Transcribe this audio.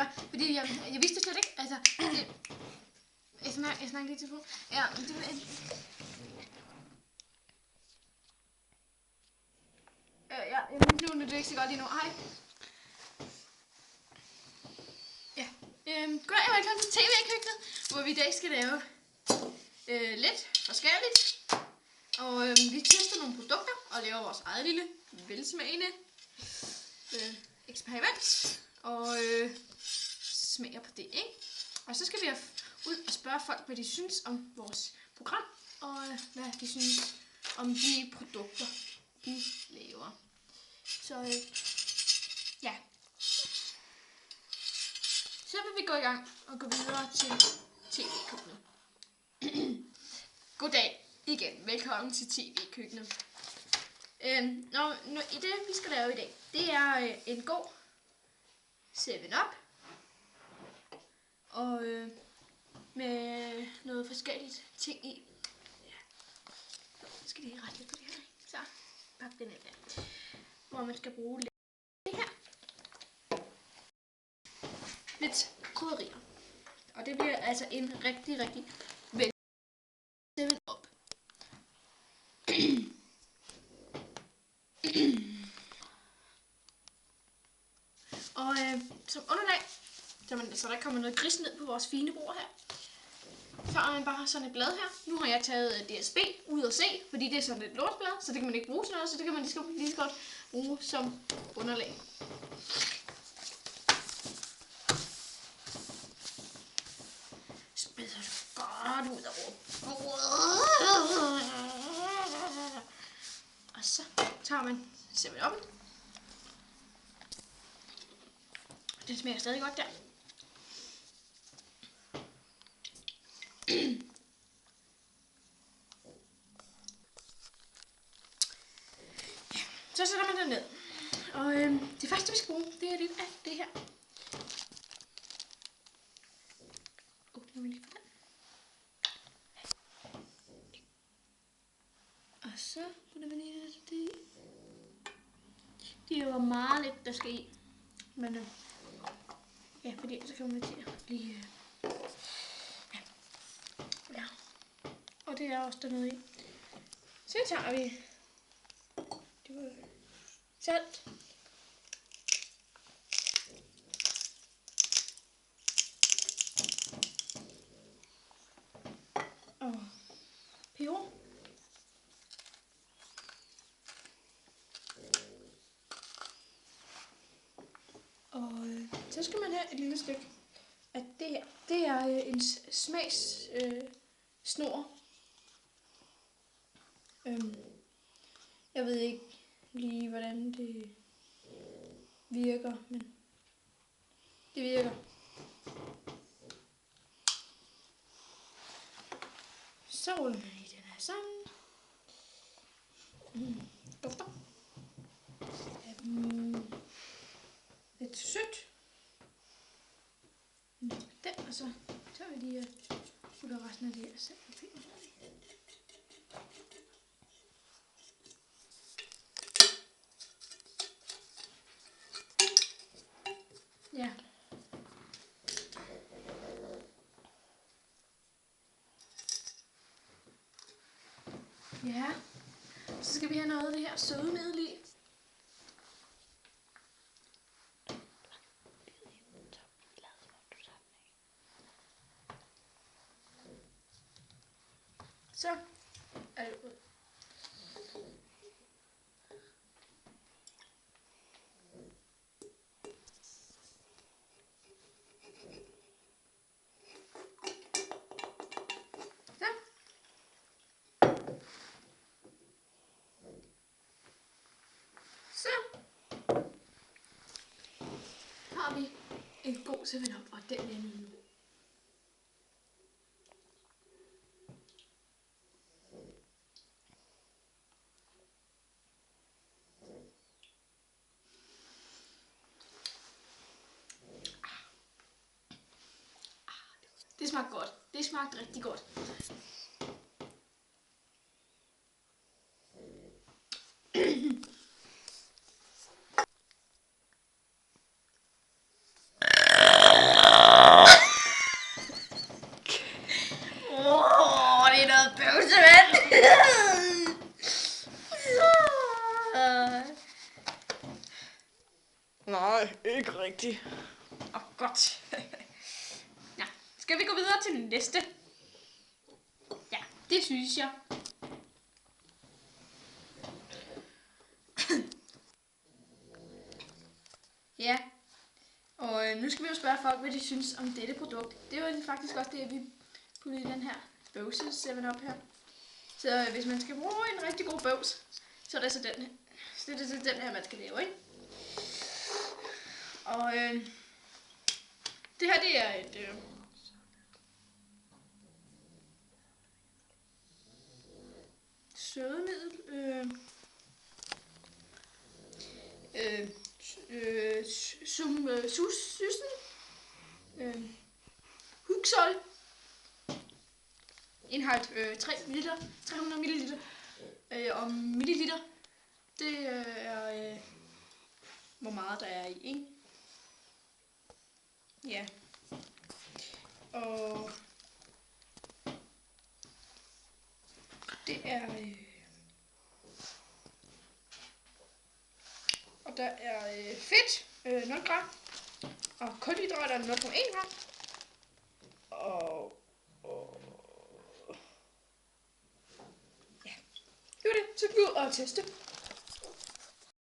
godt. Fordi jeg vidste det slet ikke. Altså, det, jeg snakker lige i telefonen. Ja, det ja, nu er det ikke så godt lige nu. Hej. Ja. Goddag og velkommen til TV-køkkenet, hvor vi i dag skal lave lidt forskelligt. Og vi tester nogle produkter og laver vores eget lille velsmagende eksperiment. Og smager på det, ikke? Og så skal vi ud og spørge folk, hvad de synes om vores program, og hvad de synes om de produkter, de laver. Så ja. Så vil vi gå i gang og gå videre til TV-køkkenet. Goddag igen. Velkommen til TV-køkkenet. I det, vi skal lave i dag, det er en god 7-Up. Og med noget forskelligt ting i. Ja. Så skal lige rette lidt på det her. Så, pak den ind der. Hvor man skal bruge lidt det her. Lidt krydderier. Og det bliver altså en rigtig vel 7-Up. Og som underlag, så der kommer noget gris ned på vores fine bord her. Så har man bare sådan et blad her. Nu har jeg taget DSB ud og se, fordi det er sådan et lortblad, så det kan man ikke bruge til noget, så det kan man lige så godt bruge som underlag. Smider det godt ud over bordet. Og så tager man 7-Up'en. Den smager stadig godt der. Ja, så sætter man den ned. Og det første vi skal bruge, det er lidt af det her. Åbner vi lige for den. Og så putter vi lige det i. Det er jo meget lidt, der skal i. Men ja, fordi så kan man til at lige ja. Og det er også dernede i. Så tager vi salt. Og peber. Og så skal man have et lille stykke af det her. Det er en smagssnor. Jeg ved ikke lige, hvordan det virker, men det virker. Så ruller man i den her sammen. Dufter. Lidt sødt. Den, og så tager vi lige og putter resten af det her salt og peber. Ja. Ja. Så skal vi have noget af det her sødemiddel i. Så er det ud. Så har vi en god 7-Up, og den er nu. Det smagte godt. Det smagte rigtig godt. rigtig. Godt. Ja. Skal vi gå videre til den næste? Ja, det synes jeg. Ja. Og nu skal vi jo spørge folk, hvad de synes om dette produkt. Det var faktisk også det, vi puttede i den her bøvse 7-Up her. Så hvis man skal bruge en rigtig god bøvs, så er det så den her. Så det er den her, man skal lave, ikke? Og det her, det er et sødemiddel. Sussen. Hugsol. Indhold 300 ml. Og milliliter, det er hvor meget der er i, ikke? Ja. Og det er og der er fedt 0 gram og kulhydrater 0,1 gram og ja, det var det. Så kan vi ud og teste.